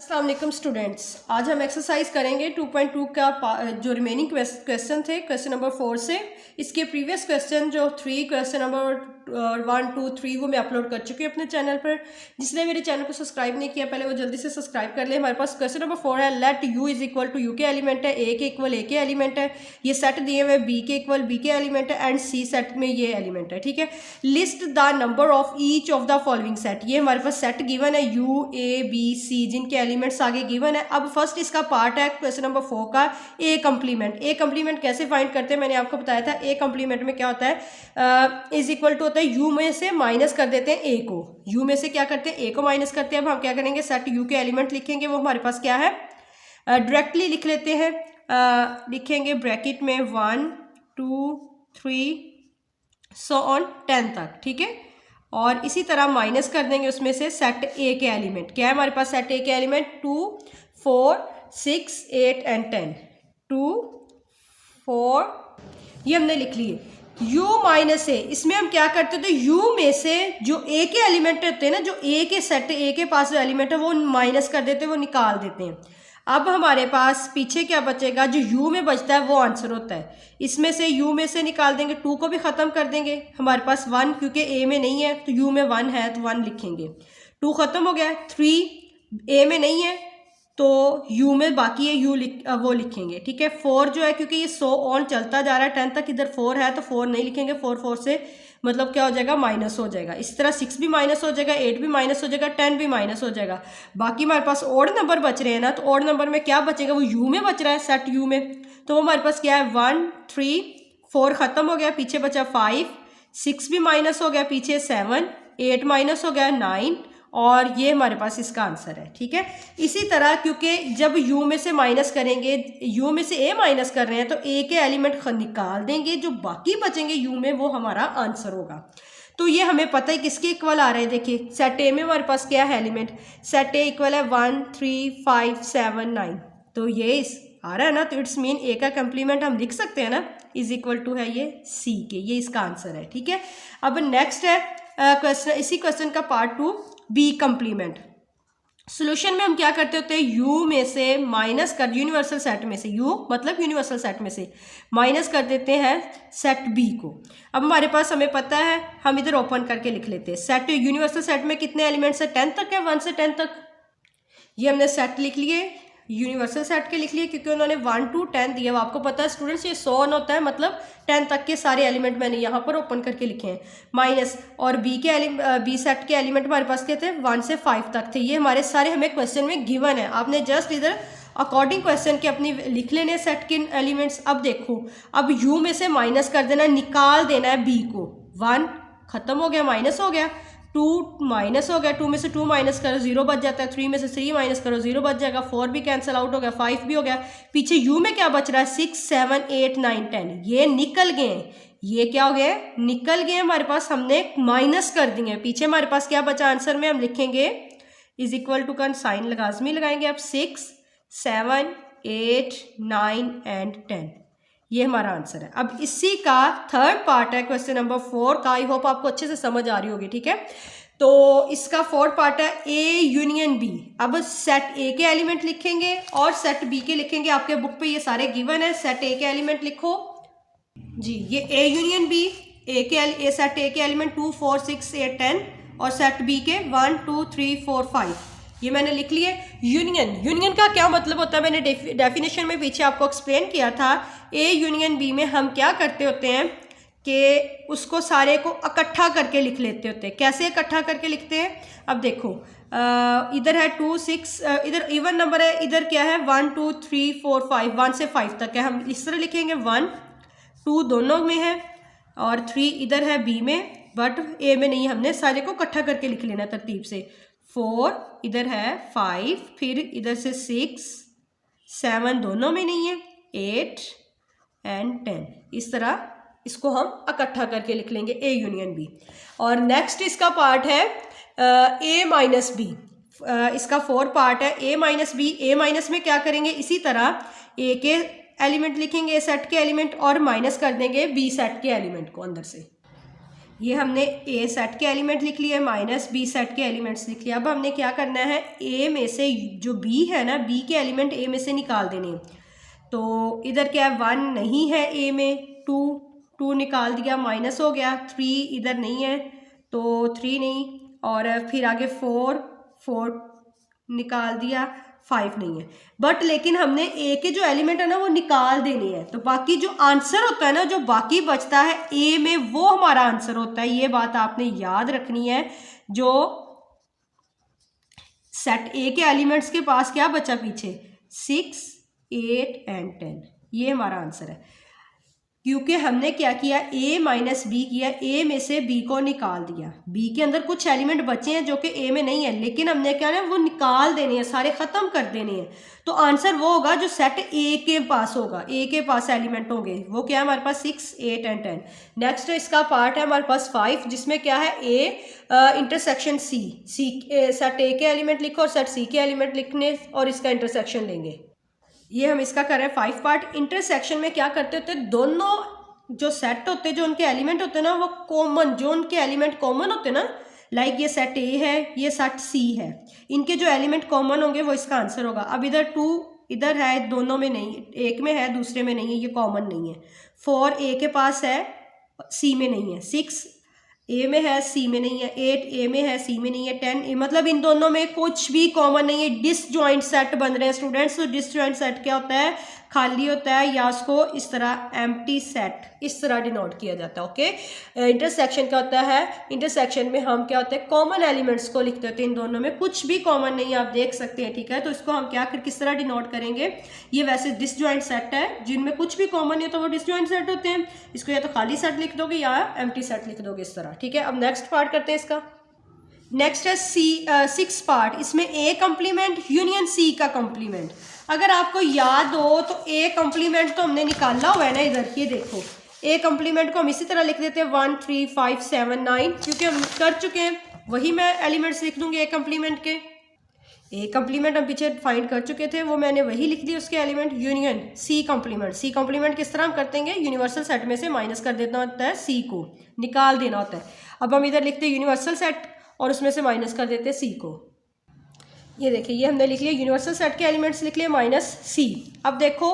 अस्सलाम वालेकुम स्टूडेंट्स, आज हम एक्सरसाइज करेंगे 2.2 का जो रिमेनिंग क्वेश्चन थे क्वेश्चन नंबर 4 से। इसके प्रीवियस क्वेश्चन जो 3 क्वेश्चन नंबर 1, 2, 3 वो मैं अपलोड कर चुकी हूँ अपने चैनल पर। जिसने मेरे चैनल को सब्सक्राइब नहीं किया पहले वो जल्दी से सब्सक्राइब कर ले। हमारे पास क्वेश्चन नंबर 4 है, let u is equal to U के एलिमेंट है, ए के इक्वल ए के एलिमेंट है, ये सेट दिए हुए बी के इक्वल बी के एलिमेंट है एंड सी सेट में ये एलिमेंट है। ठीक है, list the number of each of the following set. ये हमारे पास सेट गिवन है u a b c जिनके एलिमेंट्स आगे गिवन है। अब फर्स्ट इसका पार्ट है क्वेश्चन नंबर 4 का ए कम्प्लीमेंट। ए कम्प्लीमेंट कैसे फाइंड करते हैं मैंने आपको बताया था। ए कम्प्लीमेंट में क्या होता है, इज इक्वल टू होता है यू में से माइनस कर देते हैं ए को, यू में से क्या करते हैं ए को माइनस करते हैं। अब हम क्या करेंगे, सेट यू के एलिमेंट लिखेंगे, वो हमारे पास क्या है डायरेक्टली लिख लेते हैं। लिखेंगे ब्रैकेट में 1 2 3 सो ऑन 10 तक। ठीक है, और इसी तरह माइनस कर देंगे उसमें से सेट ए के एलिमेंट। क्या है हमारे पास सेट ए के एलिमेंट 2 4 6 8 एंड 10। 2 4 ये हमने लिख लिए। u माइनस ए, इसमें हम क्या करते थे, u में से जो a के एलिमेंट होते हैं ना, जो a के सेट a के पास जो एलिमेंट है वो माइनस कर देते हैं, वो निकाल देते हैं। अब हमारे पास पीछे क्या बचेगा, जो u में बचता है वो आंसर होता है। इसमें से u में से निकाल देंगे, 2 को भी ख़त्म कर देंगे। हमारे पास 1 क्योंकि a में नहीं है तो u में 1 है तो 1 लिखेंगे। 2 ख़त्म हो गया। 3 a में नहीं है तो u में बाकी है, वो लिखेंगे। ठीक है, 4 जो है क्योंकि ये 100 ऑन चलता जा रहा है 10 तक, इधर 4 है तो 4 नहीं लिखेंगे। 4 से मतलब क्या हो जाएगा, माइनस हो जाएगा। इस तरह 6 भी माइनस हो जाएगा, 8 भी माइनस हो जाएगा, 10 भी माइनस हो जाएगा। बाकी हमारे पास ओड नंबर बच रहे हैं ना, तो ओड नंबर में क्या बचेगा, वो u में बच रहा है, सेट u में। तो हमारे पास क्या है 1 3 4 ख़त्म हो गया, पीछे बचा 5 6 भी माइनस हो गया, पीछे 7 8 माइनस हो गया 9, और ये हमारे पास इसका आंसर है। ठीक है, इसी तरह क्योंकि जब u में से माइनस करेंगे, u में से a माइनस कर रहे हैं तो a के एलिमेंट निकाल देंगे, जो बाकी बचेंगे u में वो हमारा आंसर होगा। तो ये हमें पता है किसके इक्वल आ रहे हैं। देखिए सेट a में हमारे पास क्या है एलिमेंट, सेट a इक्वल है 1 3 5 7 9, तो ये आ रहा है ना, तो इट्स मीन a का कम्प्लीमेंट हम लिख सकते हैं ना, इज इक्वल टू है ये c के, ये इसका आंसर है। ठीक है, अब नेक्स्ट है क्वेश्चन, इसी क्वेश्चन का पार्ट 2 बी कम्प्लीमेंट। सोल्यूशन में हम क्या करते होते हैं, u में से माइनस कर, यूनिवर्सल सेट में से, u मतलब यूनिवर्सल सेट में से माइनस कर देते हैं सेट b को। अब हमारे पास हमें पता है, हम इधर ओपन करके लिख लेते हैं। सेट यूनिवर्सल सेट में कितने एलिमेंट्स है, 10 तक है, 1 से 10 तक। ये हमने सेट लिख लिए, यूनिवर्सल सेट के लिख लिए क्योंकि उन्होंने 1 to 10 दिया। अब आपको पता है स्टूडेंट्स ये 100 होता है, मतलब 10 तक के सारे एलिमेंट मैंने यहाँ पर ओपन करके लिखे हैं। माइनस और बी सेट के एलिमेंट हमारे पास क्या थे, 1 से 5 तक थे। ये हमारे सारे हमें क्वेश्चन में गिवन है, आपने जस्ट इधर अकॉर्डिंग क्वेश्चन के अपनी लिख लेने सेट के एलिमेंट्स। अब देखो, अब u में से माइनस कर देना, निकाल देना है b को। 1 खत्म हो गया, माइनस हो गया, 2 माइनस हो गया, 2 में से 2 माइनस करो 0 बच जाता है, 3 में से 3 माइनस करो 0 बच जाएगा, 4 भी कैंसिल आउट हो गया, 5 भी हो गया। पीछे u में क्या बच रहा है, 6 7 8 9 10, ये निकल गए। ये क्या हो गया, निकल गए हमारे पास, हमने माइनस कर दिए। पीछे हमारे पास क्या बचा, आंसर में हम लिखेंगे इज इक्वल टू का साइन लाजमी लगाएंगे। अब 6 7 8 9 एंड 10, ये हमारा आंसर है। अब इसी का थर्ड पार्ट है क्वेश्चन नंबर 4 का। आई होप आपको अच्छे से समझ आ रही होगी। ठीक है, तो इसका फोर्थ पार्ट है ए यूनियन बी। अब सेट ए के एलिमेंट लिखेंगे और सेट बी के लिखेंगे। आपके बुक पे ये सारे गिवन है। सेट ए के एलिमेंट लिखो जी, ये A union B, set A के एलिमेंट 2 4 6 8 10 और सेट बी के 1 2 3 4 5, ये मैंने लिख लिए। यूनियन का क्या मतलब होता है, मैंने डेफिनेशन में पीछे आपको एक्सप्लेन किया था। ए यूनियन बी में हम क्या करते होते हैं कि उसको सारे को इकट्ठा करके लिख लेते होते हैं। कैसे इकट्ठा करके लिखते हैं, अब देखो इधर है 2 6, इधर इवन नंबर है, इधर क्या है 1 2 3 4 5, 1 से 5 तक है। हम इस तरह लिखेंगे 1 2 दोनों में है और 3 इधर है बी में, बट ए में नहीं, हमने सारे को इकट्ठा करके लिख लेना तरतीब से। 4 इधर है, 5 फिर इधर से 6 7 दोनों में नहीं है, 8 एंड 10, इस तरह इसको हम इकट्ठा करके लिख लेंगे ए यूनियन बी। और नेक्स्ट इसका पार्ट है ए माइनस बी। इसका 4 पार्ट है ए माइनस बी। ए माइनस में क्या करेंगे, इसी तरह ए के एलिमेंट लिखेंगे, ए सेट के एलिमेंट, और माइनस कर देंगे बी सेट के एलिमेंट को अंदर से। ये हमने ए सेट के एलिमेंट लिख लिए, माइनस बी सेट के एलिमेंट्स लिख लिए। अब हमने क्या करना है, ए में से जो बी है ना, बी के एलिमेंट ए में से निकाल देने हैं। तो इधर क्या है, 1 नहीं है ए में, 2 निकाल दिया, माइनस हो गया, 3 इधर नहीं है तो 3 नहीं, और फिर आगे 4 निकाल दिया, 5 नहीं है। बट लेकिन हमने ए के जो एलिमेंट है ना वो निकाल देने हैं, तो बाकी जो आंसर होता है ना, जो बाकी बचता है ए में, वो हमारा आंसर होता है। ये बात आपने याद रखनी है। जो सेट ए के एलिमेंट्स के पास क्या बचा पीछे, 6, 8 एंड 10, ये हमारा आंसर है। क्योंकि हमने क्या किया, a माइनस बी किया, a में से b को निकाल दिया। b के अंदर कुछ एलिमेंट बचे हैं जो कि a में नहीं है, लेकिन हमने क्या है वो निकाल देने हैं, सारे ख़त्म कर देने हैं। तो आंसर वो होगा जो सेट a के पास होगा, a के पास एलिमेंट होंगे, वो क्या है हमारे पास 6, 8 एंड 10। नेक्स्ट इसका पार्ट है हमारे पास 5, जिसमें क्या है a intersection c, set a के एलिमेंट लिखो और सेट c के एलिमेंट लिखने और इसका इंटरसेक्शन लेंगे। ये हम इसका कर रहे हैं 5 पार्ट। इंटरसेक्शन में क्या करते होते हैं, दोनों जो सेट होते हैं, जो उनके एलिमेंट होते हैं ना, वो कॉमन, जो उनके एलिमेंट कॉमन होते हैं ना, लाइक ये सेट ए है, ये सेट सी है, इनके जो एलिमेंट कॉमन होंगे वो इसका आंसर होगा। अब इधर 2 इधर है, दोनों में नहीं, एक में है दूसरे में नहीं है, ये कॉमन नहीं है। 4 ए के पास है, सी में नहीं है। 6 ए में है, सी में नहीं है। 8 ए में है, सी में नहीं है। 10 मतलब इन दोनों में कुछ भी कॉमन नहीं है, डिसजॉइंट सेट बन रहे हैं स्टूडेंट्स। तो डिसजॉइंट सेट क्या होता है, खाली होता है, या उसको इस तरह एम्प्टी सेट इस तरह डिनोट किया जाता है। ओके, इंटरसेक्शन क्या होता है, इंटरसेक्शन में हम क्या होते हैं, कॉमन एलिमेंट्स को लिखते होते हैं। इन दोनों में कुछ भी कॉमन नहीं है, आप देख सकते हैं, ठीक है। तो इसको हम क्या किस तरह डिनोट करेंगे, ये वैसे डिसजॉइंट सेट है, जिनमें कुछ भी कॉमन नहीं तो वो डिसजॉइंट सेट होते हैं। इसको या तो खाली सेट लिख दोगे या एम्प्टी सेट लिख दोगे, इस तरह, ठीक है। अब नेक्स्ट पार्ट करते हैं इसका। नेक्स्ट है 6 पार्ट, इसमें ए कम्प्लीमेंट यूनियन सी का कम्प्लीमेंट। अगर आपको याद हो तो ए कम्प्लीमेंट तो हमने निकाला हुआ है ना, इधर ये देखो, ए कम्प्लीमेंट को हम इसी तरह लिख देते हैं 1, 3, 5, 7, 9, क्योंकि हम कर चुके हैं, वही मैं एलिमेंट्स लिख दूंगी ए कम्प्लीमेंट के। ए कम्प्लीमेंट हम पीछे फाइंड कर चुके थे, वो मैंने वही लिख दिया उसके एलिमेंट। यूनियन सी कम्प्लीमेंट, सी कम्प्लीमेंट किस तरह हम करते हैं, यूनिवर्सल सेट में से माइनस कर देना होता है, सी को निकाल देना होता है। अब हम इधर लिखते हैं यूनिवर्सल सेट और उसमें से माइनस कर देते हैं सी को। ये देखिए, ये हमने लिख लिया, यूनिवर्सल सेट के एलिमेंट्स लिख लिए माइनस सी। अब देखो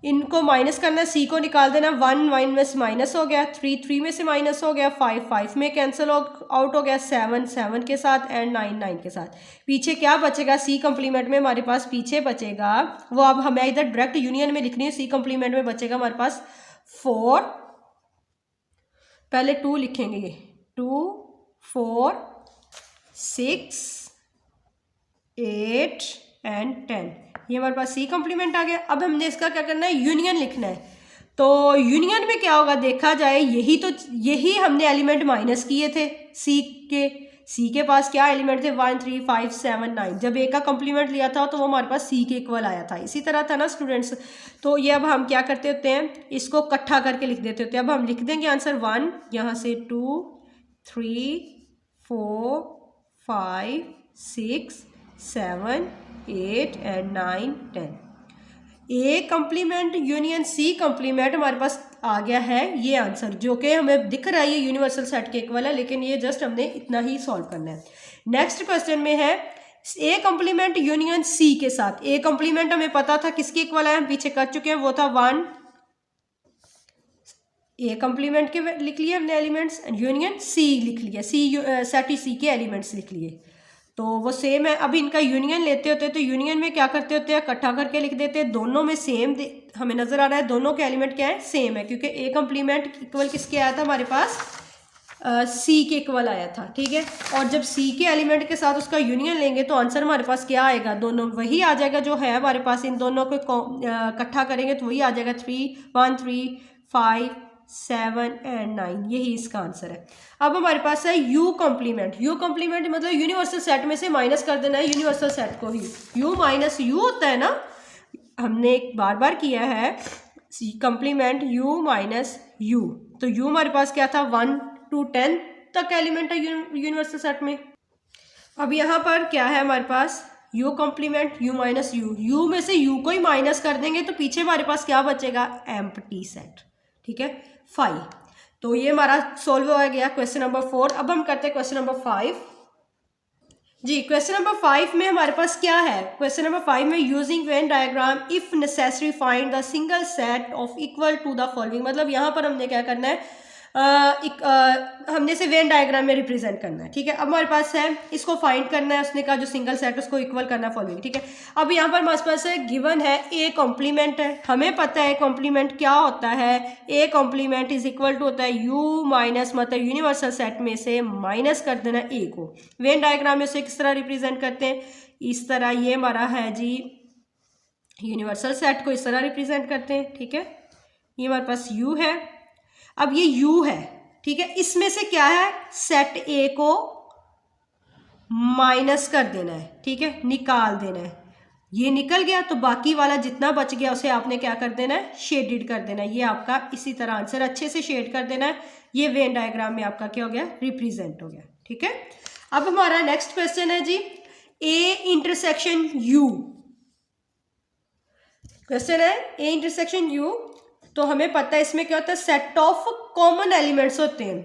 इनको माइनस करना है, सी को निकाल देना, 1 में से माइनस हो गया, 3 में से माइनस हो गया, 5 में कैंसिल आउट हो गया, 7 के साथ एंड 9 के साथ। पीछे क्या बचेगा, सी कम्प्लीमेंट में हमारे पास पीछे बचेगा, वो अब हमें इधर डायरेक्ट यूनियन में लिखनी है। सी कम्प्लीमेंट में बचेगा हमारे पास 4, पहले 2 लिखेंगे, 2, 4, 6, 8 एंड 10, ये हमारे पास सी कम्प्लीमेंट आ गया। अब हमने इसका क्या करना है, यूनियन लिखना है। तो यूनियन में क्या होगा, देखा जाए यही हमने एलिमेंट माइनस किए थे सी के पास क्या एलिमेंट थे, 1, 3, 5, 7, 9। जब ए का कम्प्लीमेंट लिया था तो वो हमारे पास सी के इक्वल आया था, इसी तरह था ना स्टूडेंट्स। तो ये अब हम क्या करते होते हैं, इसको इकट्ठा करके लिख देते होते हैं। अब हम लिख देंगे आंसर 1, यहाँ से 2, 3, 4, 5, 6, 7, 8 and 9, 10। A complement union C complement हमारे पास आ गया है ये आंसर, जो कि हमें दिख रहा है ये यूनिवर्सल सेट के इक्वल है, लेकिन ये जस्ट हमने इतना ही सॉल्व करना है। नेक्स्ट क्वेश्चन में है ए कम्प्लीमेंट यूनियन सी के साथ। ए कम्प्लीमेंट हमें पता था किसके इक्वल है, हम पीछे कर चुके हैं, वो था 1। ए कम्प्लीमेंट के लिख लिए हमने एलिमेंट्स, यूनियन सी लिख लिया, सेट सी के एलिमेंट्स लिख लिए, तो वो सेम है। अब इनका यूनियन लेते होते हैं, तो यूनियन में क्या करते होते हैं, इकट्ठा करके लिख देते हैं। दोनों में सेम हमें नजर आ रहा है, दोनों के एलिमेंट क्या है, सेम है, क्योंकि ए कम्प्लीमेंट इक्वल किसके आया था हमारे पास, सी के इक्वल आया था, ठीक है। और जब सी के एलिमेंट के साथ उसका यूनियन लेंगे तो आंसर हमारे पास क्या आएगा, दोनों वही आ जाएगा जो है हमारे पास। इन दोनों को इकट्ठा करेंगे तो वही आ जाएगा, 1, 3, 5, 7 एंड 9, यही इसका आंसर है। अब हमारे पास है यू कम्प्लीमेंट। यू कम्प्लीमेंट मतलब यूनिवर्सल सेट में से माइनस कर देना है यूनिवर्सल सेट को ही। यू माइनस यू होता है ना, हमने बार किया है कम्प्लीमेंट यू माइनस यू। तो यू हमारे पास क्या था, 1 to 10 तक एलिमेंट है यूनिवर्सल सेट में। अब यहाँ पर क्या है हमारे पास, U complement U minus U, U में से यू को ही माइनस कर देंगे तो पीछे हमारे पास क्या बचेगा, एम्प्टी सेट, ठीक है, 5। तो ये हमारा सोल्व हो गया क्वेश्चन नंबर 4। अब हम करते हैं क्वेश्चन नंबर 5। जी, क्वेश्चन नंबर 5 में हमारे पास क्या है? क्वेश्चन नंबर 5 में using Venn diagram if necessary find the single set of equal to the following. मतलब यहाँ पर हमने क्या करना है, हमने इसे वेन डायग्राम में रिप्रेजेंट करना है। ठीक है, अब हमारे पास है, इसको फाइंड करना है, उसने कहा जो सिंगल सेट उसको इक्वल करना है फॉलोइंग। ठीक है, अब यहाँ पर हमारे पास है गिवन है ए कॉम्प्लीमेंट है, हमें पता है कॉम्प्लीमेंट क्या होता है, A complement is equal to होता है यू माइनस, मतलब यूनिवर्सल सेट में से माइनस कर देना ए को। वेन डायग्राम में उसे किस तरह रिप्रेजेंट करते हैं, इस तरह, ये हमारा है जी यूनिवर्सल सेट को इस तरह रिप्रेजेंट करते हैं। ठीक है, ये हमारे पास यू है, अब ये U है। ठीक है, इसमें से क्या है, सेट A को माइनस कर देना है। ठीक है, निकाल देना है, ये निकल गया तो बाकी वाला जितना बच गया उसे आपने क्या कर देना है, शेडेड कर देना है। ये आपका इसी तरह आंसर अच्छे से शेड कर देना है। ये वेन डायग्राम में आपका क्या हो गया, रिप्रेजेंट हो गया। ठीक है, अब हमारा नेक्स्ट क्वेश्चन है जी A इंटरसेक्शन U। क्वेश्चन है A इंटरसेक्शन U, तो हमें पता है इसमें क्या होता है, सेट ऑफ कॉमन एलिमेंट्स होते हैं।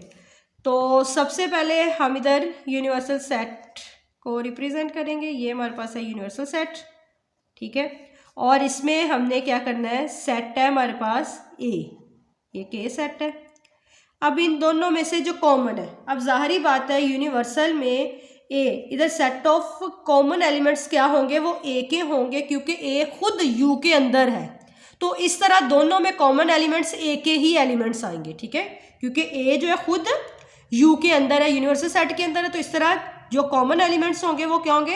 तो सबसे पहले हम इधर यूनिवर्सल सेट को रिप्रेजेंट करेंगे, ये हमारे पास है यूनिवर्सल सेट। ठीक है, और इसमें हमने क्या करना है, सेट है हमारे पास ए, एक ए सेट है। अब इन दोनों में से जो कॉमन है, अब जाहिर बात है यूनिवर्सल में ए, इधर सेट ऑफ कॉमन एलिमेंट्स क्या होंगे, वो ए के होंगे, क्योंकि ए खुद यू के अंदर है। तो इस तरह दोनों में कॉमन एलिमेंट्स ए के ही एलिमेंट्स आएंगे। ठीक है, क्योंकि ए जो है खुद यू के अंदर है, यूनिवर्सल सेट के अंदर है, तो इस तरह जो कॉमन एलिमेंट्स होंगे वो क्या होंगे,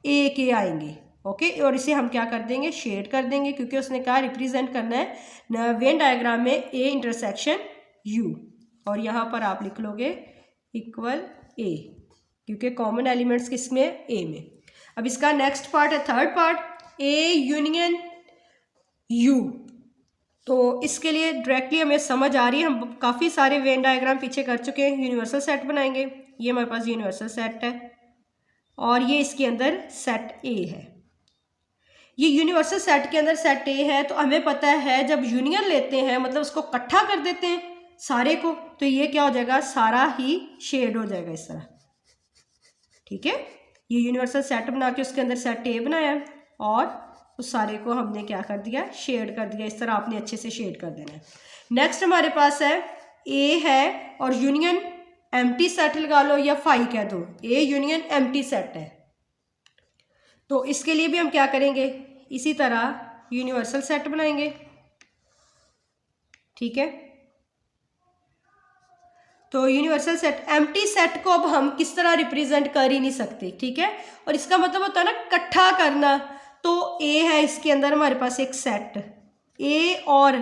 ए के आएंगे। ओके, और इसे हम क्या कर देंगे, शेड कर देंगे, क्योंकि उसने कहा रिप्रेजेंट करना है वेन डायग्राम में ए इंटरसेक्शन यू, और यहाँ पर आप लिख लोगे इक्वल ए, क्योंकि कॉमन एलिमेंट्स किसमें, ए में। अब इसका नेक्स्ट पार्ट है, third part, A union U। तो इसके लिए डायरेक्टली हमें समझ आ रही है, हम काफ़ी सारे वेन डायग्राम पीछे कर चुके हैं। यूनिवर्सल सेट बनाएंगे, ये हमारे पास यूनिवर्सल सेट है, और ये इसके अंदर सेट A है। ये यूनिवर्सल सेट के अंदर सेट A है, तो हमें पता है जब यूनियन लेते हैं, मतलब उसको इकट्ठा कर देते हैं सारे को, तो ये क्या हो जाएगा, सारा ही शेड हो जाएगा इस तरह। ठीक है, ये यूनिवर्सल सेट बना के उसके अंदर सेट A बनाया, और उस सारे को हमने क्या कर दिया, शेड कर दिया। इस तरह आपने अच्छे से शेड कर देना है। नेक्स्ट हमारे पास है ए है, और यूनियन एम्प्टी सेट लगा लो या फाई कह दो, ए यूनियन एम्प्टी सेट है। तो इसके लिए भी हम क्या करेंगे, इसी तरह यूनिवर्सल सेट बनाएंगे। ठीक है, तो यूनिवर्सल सेट, एम्प्टी सेट को अब हम किस तरह रिप्रेजेंट कर ही नहीं सकते। ठीक है, और इसका मतलब होता है ना इकट्ठा करना। तो ए है, इसके अंदर हमारे पास एक सेट ए, और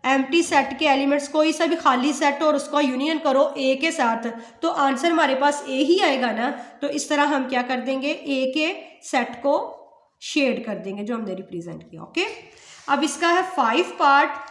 एम्प्टी सेट के एलिमेंट्स कोई सा भी खाली सेट और उसका यूनियन करो ए के साथ, तो आंसर हमारे पास ए ही आएगा ना। तो इस तरह हम क्या कर देंगे, ए के सेट को शेड कर देंगे जो हमने रिप्रेजेंट किया। ओके, अब इसका है 5 पार्ट,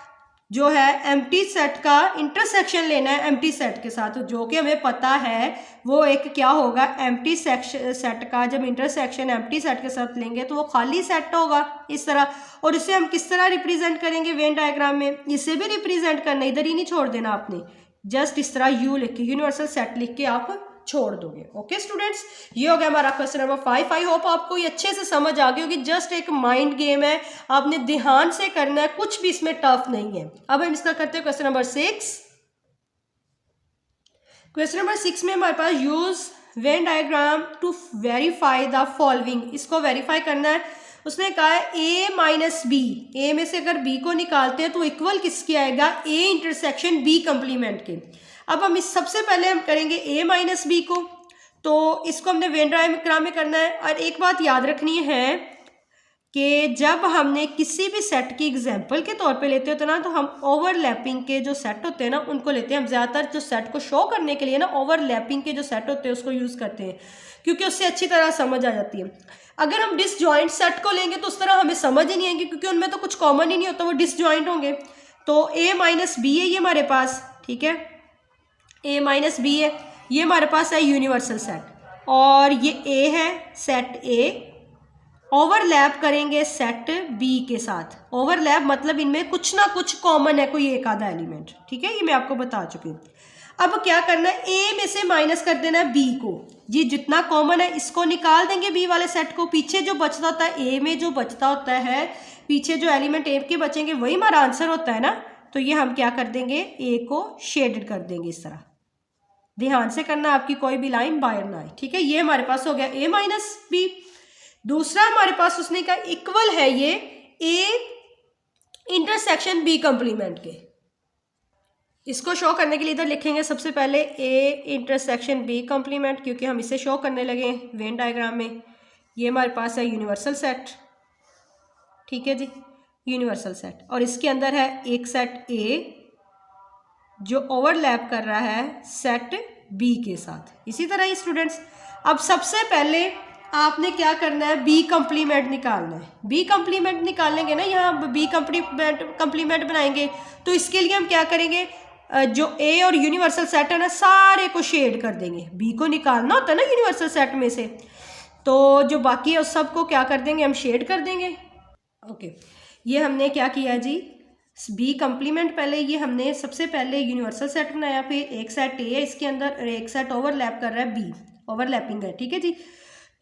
जो है एम्प्टी सेट का इंटरसेक्शन लेना है एम्प्टी सेट के साथ, जो कि हमें पता है वो एक क्या होगा, एम्प्टी सेट का जब इंटरसेक्शन एम्प्टी सेट के साथ लेंगे तो वो खाली सेट होगा इस तरह। और इसे हम किस तरह रिप्रेजेंट करेंगे वेन डायग्राम में, इसे भी रिप्रेजेंट करना, इधर ही नहीं छोड़ देना आपने, जस्ट इस तरह यू लिख के यूनिवर्सल सेट लिख के आप छोड़ दोगे। ओके स्टूडेंट्स, ये हो गया हमारा क्वेश्चन नंबर 5। आई होप आपको ये अच्छे से समझ आ गई होगी। जस्ट एक माइंड गेम है, आपने ध्यान से करना है, कुछ भी इसमें टफ नहीं है। अब हम इसका करते हैं क्वेश्चन नंबर 6। क्वेश्चन नंबर 6 में हमारे पास use Venn diagram to verify the following, इसको वेरीफाई करना है। उसने कहा है ए माइनस बी, ए में से अगर बी को निकालते हैं तो इक्वल किसके आएगा, ए इंटरसेक्शन बी कंप्लीमेंट के। अब हम इस सबसे पहले हम करेंगे ए माइनस बी को, तो इसको हमने वेन डायग्राम में करना है। और एक बात याद रखनी है कि जब हमने किसी भी सेट की एग्जांपल के तौर पे लेते होते ना, तो हम ओवरलैपिंग के जो सेट होते हैं ना उनको लेते हैं। हम ज़्यादातर जो सेट को शो करने के लिए ना ओवरलैपिंग के जो सेट होते हैं उसको यूज़ करते हैं, क्योंकि उससे अच्छी तरह समझ आ जाती है। अगर हम डिसजॉइंट सेट को लेंगे तो उस तरह हमें समझ ही नहीं आएंगे, क्योंकि उनमें तो कुछ कॉमन ही नहीं होता, वो डिसजॉइंट होंगे। तो ए माइनस बी है ये हमारे पास, ठीक है, ए माइनस बी है, ये हमारे पास है यूनिवर्सल सेट, और ये ए है सेट ए, ओवरलैप करेंगे सेट बी के साथ। ओवरलैप मतलब इनमें कुछ ना कुछ कॉमन है, कोई एक आधा एलिमेंट, ठीक है, ये मैं आपको बता चुकी हूँ। अब क्या करना है, ए में से माइनस कर देना है बी को, ये जितना कॉमन है इसको निकाल देंगे बी वाले सेट को, पीछे जो बचता होता है ए में जो बचता होता है, पीछे जो एलिमेंट ए के बचेंगे वही हमारा आंसर होता है ना। तो ये हम क्या कर देंगे, ए को शेडेड कर देंगे इस तरह, ध्यान से करना आपकी कोई भी लाइन बाहर ना आए, ठीक है। ये हमारे पास हो गया ए माइनस बी। दूसरा हमारे पास उसने कहा इक्वल है ये ए इंटरसेक्शन बी कंप्लीमेंट के। इसको शो करने के लिए इधर लिखेंगे सबसे पहले ए इंटरसेक्शन बी कंप्लीमेंट, क्योंकि हम इसे शो करने लगे वेन डायग्राम में। ये हमारे पास है यूनिवर्सल सेट, ठीक है जी, यूनिवर्सल सेट, और इसके अंदर है एक सेट ए जो ओवरलैप कर रहा है सेट बी के साथ। इसी तरह ही स्टूडेंट्स, अब सबसे पहले आपने क्या करना है, बी कंप्लीमेंट निकालना है। बी कंप्लीमेंट निकालेंगे ना, यहाँ बी कंप्लीमेंट बनाएंगे, तो इसके लिए हम क्या करेंगे, जो ए और यूनिवर्सल सेट है ना सारे को शेड कर देंगे। बी को निकालना होता है ना यूनिवर्सल सेट में से, तो जो बाकी है उस सब को क्या कर देंगे, हम शेड कर देंगे। ओके, ये हमने क्या किया जी, बी कंप्लीमेंट पहले ये हमने सबसे पहले यूनिवर्सल सेट बनाया, फिर एक सेट ए है इसके अंदर और एक सेट ओवरलैप कर रहा है बी, ओवरलैपिंग है, ठीक है जी।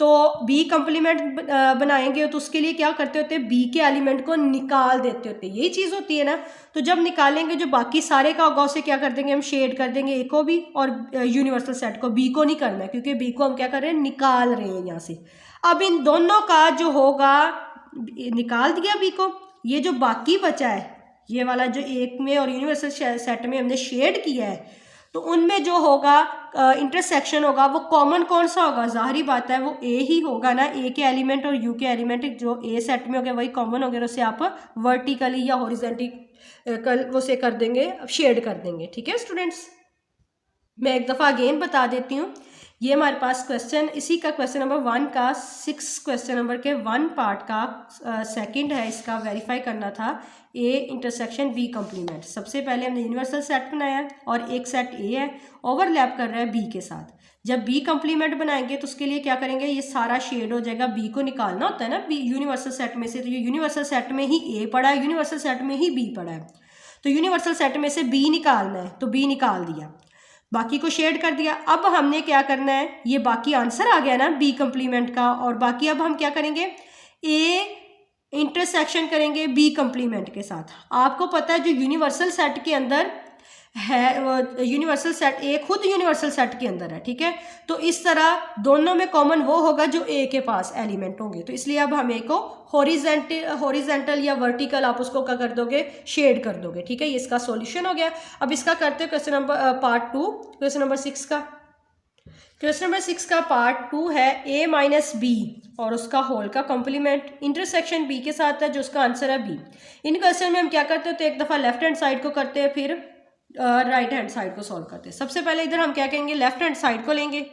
तो बी कंप्लीमेंट बनाएंगे तो उसके लिए क्या करते होते हैं, बी के एलिमेंट को निकाल देते होते हैं, यही चीज़ होती है ना। तो जब निकालेंगे जो बाकी सारे का होगा उसे क्या कर देंगे, हम शेड कर देंगे, ए को भी और यूनिवर्सल सेट को। बी को नहीं करना है क्योंकि बी को हम क्या कर रहे हैं, निकाल रहे हैं यहाँ से। अब इन दोनों का जो होगा, निकाल दिया बी को, ये जो बाकी बचा है ये वाला जो एक में और यूनिवर्सल सेट में हमने शेड किया है, तो उनमें जो होगा इंटरसेक्शन होगा वो कॉमन कौन सा होगा, जाहिर बात है वो ए ही होगा ना। ए के एलिमेंट और यू के एलिमेंट जो ए सेट में हो गया वही कॉमन हो गया, उसे आप वर्टिकली या हॉरिजॉन्टली वो से कर देंगे, शेड कर देंगे, ठीक है स्टूडेंट्स। मैं एक दफ़ा अगेन बता देती हूँ, ये हमारे पास क्वेश्चन, इसी का क्वेश्चन नंबर 1 का 6 क्वेश्चन नंबर के 1 पार्ट का सेकंड है, इसका वेरीफाई करना था ए इंटरसेक्शन बी कंप्लीमेंट। सबसे पहले हमने यूनिवर्सल सेट बनाया और एक सेट ए है, ओवरलैप कर रहा है बी के साथ। जब बी कंप्लीमेंट बनाएंगे तो उसके लिए क्या करेंगे, ये सारा शेड हो जाएगा, बी को निकालना होता है ना बी यूनिवर्सल सेट में से, तो ये यूनिवर्सल सेट में ही ए पड़ा है, यूनिवर्सल सेट में ही बी पड़ा है, तो यूनिवर्सल सेट में से बी निकालना है, तो बी निकाल दिया, बाकी को शेड कर दिया। अब हमने क्या करना है, ये बाकी आंसर आ गया ना बी कंप्लीमेंट का, और बाकी अब हम क्या करेंगे, ए इंटरसेक्शन करेंगे बी कंप्लीमेंट के साथ। आपको पता है जो यूनिवर्सल सेट के अंदर है, वो यूनिवर्सल सेट ए खुद यूनिवर्सल सेट के अंदर है, ठीक है। तो इस तरह दोनों में कॉमन वो होगा जो ए के पास एलिमेंट होंगे, तो इसलिए अब हम ए को हॉरिजेंटल या वर्टिकल आप उसको क्या कर दोगे, शेड कर दोगे, ठीक है। ये इसका सॉल्यूशन हो गया। अब इसका करते हैं question number part 2, question number 6 का। क्वेश्चन नंबर 6 का पार्ट 2 है ए माइनस बी और उसका होल का कॉम्प्लीमेंट इंटरसेक्शन बी के साथ है, जो उसका आंसर है बी। इन क्वेश्चन में हम क्या करते हैं, तो एक दफ़ा लेफ्ट हैंड साइड को करते हैं, फिर राइट हैंड साइड को सॉल्व करते हैं। सबसे पहले इधर हम क्या करेंगे, लेफ्ट हैंड साइड को लेंगे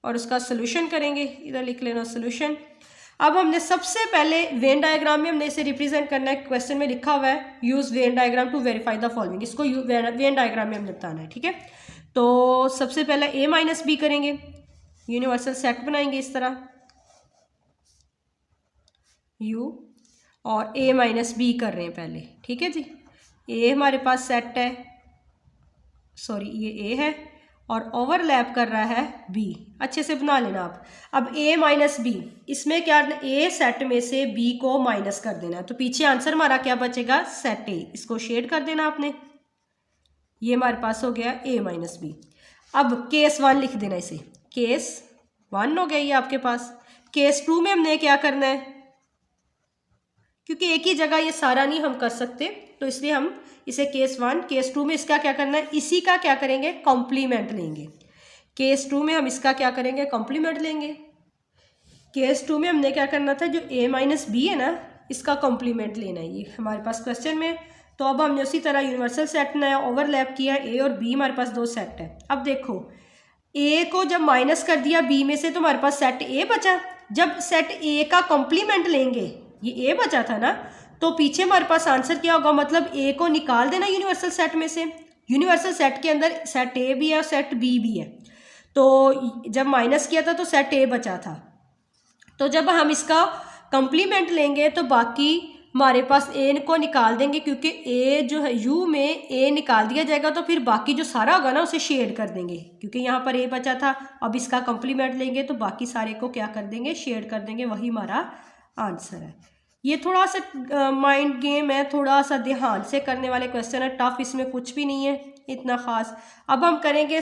और उसका सोल्यूशन करेंगे, इधर लिख लेना सोल्यूशन। अब हमने सबसे पहले वेन डायग्राम में हमने इसे रिप्रेजेंट करना है, क्वेश्चन में लिखा हुआ है use Venn diagram to verify the following, इसको वेन डायग्राम में हमने बताना है, ठीक है। तो सबसे पहले ए माइनस बी करेंगे, यूनिवर्सल सेट बनाएंगे इस तरह यू, और ए माइनस बी कर रहे हैं पहले, ठीक है जी। ए हमारे पास सेट है, सॉरी ये ए है और ओवरलैप कर रहा है बी, अच्छे से बना लेना आप। अब ए माइनस बी, इसमें क्या ए सेट में से बी को माइनस कर देना है, तो पीछे आंसर हमारा क्या बचेगा, सेट ए, इसको शेड कर देना आपने। ये हमारे पास हो गया ए माइनस बी। अब केस 1 लिख देना इसे, केस 1 हो गया ये आपके पास। केस 2 में हमने क्या करना है, क्योंकि एक ही जगह ये सारा नहीं हम कर सकते, तो इसलिए हम इसे केस 1, केस 2 में इसका क्या करना है, इसी का क्या करेंगे, कॉम्प्लीमेंट लेंगे। केस 2 में हम इसका क्या करेंगे, कॉम्प्लीमेंट लेंगे। केस 2 में हमने क्या करना था, जो ए माइनस बी है ना इसका कॉम्प्लीमेंट लेना है, ये हमारे पास क्वेश्चन में। तो अब हमने उसी तरह यूनिवर्सल सेट बनाया, ओवरलैप किया, ए और बी हमारे पास 2 सेट है। अब देखो ए को जब माइनस कर दिया बी में से तो हमारे पास सेट ए बचा। जब सेट ए का कॉम्प्लीमेंट लेंगे, ये ए बचा था ना, तो पीछे हमारे पास आंसर क्या होगा, मतलब ए को निकाल देना यूनिवर्सल सेट में से। यूनिवर्सल सेट के अंदर सेट ए भी है और सेट बी भी है, तो जब माइनस किया था तो सेट ए बचा था, तो जब हम इसका कंप्लीमेंट लेंगे तो बाकी हमारे पास ए को निकाल देंगे, क्योंकि ए जो है यू में ए निकाल दिया जाएगा तो फिर बाकी जो सारा होगा ना उसे शेड कर देंगे, क्योंकि यहाँ पर ए बचा था। अब इसका कंप्लीमेंट लेंगे तो बाकी सारे को क्या कर देंगे, शेड कर देंगे, वही हमारा आंसर है। ये थोड़ा सा माइंड गेम है, थोड़ा सा ध्यान से करने वाले क्वेश्चन है, टफ इसमें कुछ भी नहीं है इतना ख़ास। अब हम करेंगे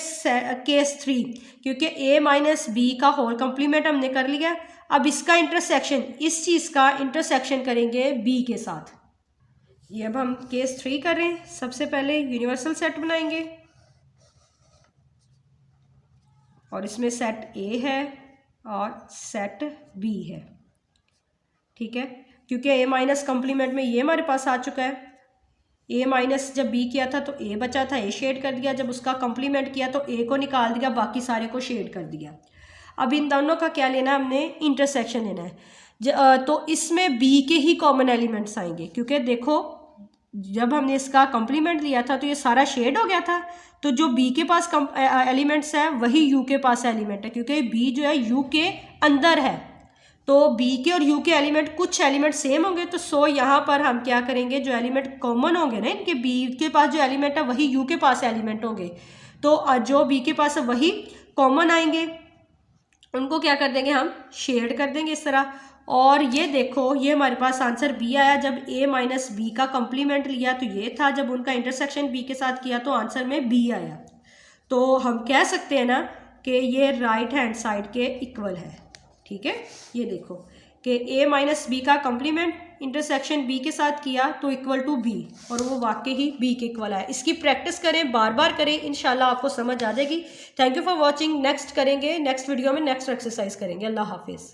केस 3, क्योंकि ए माइनस बी का होल कंप्लीमेंट हमने कर लिया। अब इसका इंटरसेक्शन, इस चीज़ का इंटरसेक्शन करेंगे बी के साथ। ये अब हम केस 3 कर रहे हैं। सबसे पहले यूनिवर्सल सेट बनाएंगे और इसमें सेट ए है और सेट बी है, ठीक है। क्योंकि ए माइनस कंप्लीमेंट में ये हमारे पास आ चुका है। ए माइनस जब बी किया था तो ए बचा था, ए शेड कर दिया। जब उसका कंप्लीमेंट किया तो ए को निकाल दिया, बाकी सारे को शेड कर दिया। अब इन दोनों का क्या लेना है, हमने इंटरसेक्शन लेना है। तो इसमें बी के ही कॉमन एलिमेंट्स आएंगे, क्योंकि देखो जब हमने इसका कंप्लीमेंट लिया था तो ये सारा शेड हो गया था। तो जो बी के पास एलिमेंट्स है वही यू के पास एलिमेंट है, क्योंकि बी जो है यू के अंदर है। तो बी के और यू के एलिमेंट, कुछ एलिमेंट सेम होंगे, तो सो यहाँ पर हम क्या करेंगे, जो एलिमेंट कॉमन होंगे ना इनके, बी के पास जो एलिमेंट है वही यू के पास एलिमेंट होंगे। तो जो बी के पास है वही कॉमन आएंगे, उनको क्या कर देंगे, हम शेड कर देंगे इस तरह। और ये देखो ये हमारे पास आंसर बी आया। जब ए माइनस बी का कंप्लीमेंट लिया तो ये था, जब उनका इंटरसेक्शन बी के साथ किया तो आंसर में बी आया। तो हम कह सकते हैं ना कि ये राइट हैंड साइड के इक्वल है, ठीक है। ये देखो कि ए माइनस बी का कंप्लीमेंट इंटरसेक्शन बी के साथ किया तो इक्वल टू बी, और वो वाकई ही बी के इक्वल है। इसकी प्रैक्टिस करें, बार बार करें, इंशाल्लाह आपको समझ आ जाएगी। Thank you for watching. Next करेंगे, नेक्स्ट वीडियो में नेक्स्ट एक्सरसाइज करेंगे। अल्लाह हाफिज़।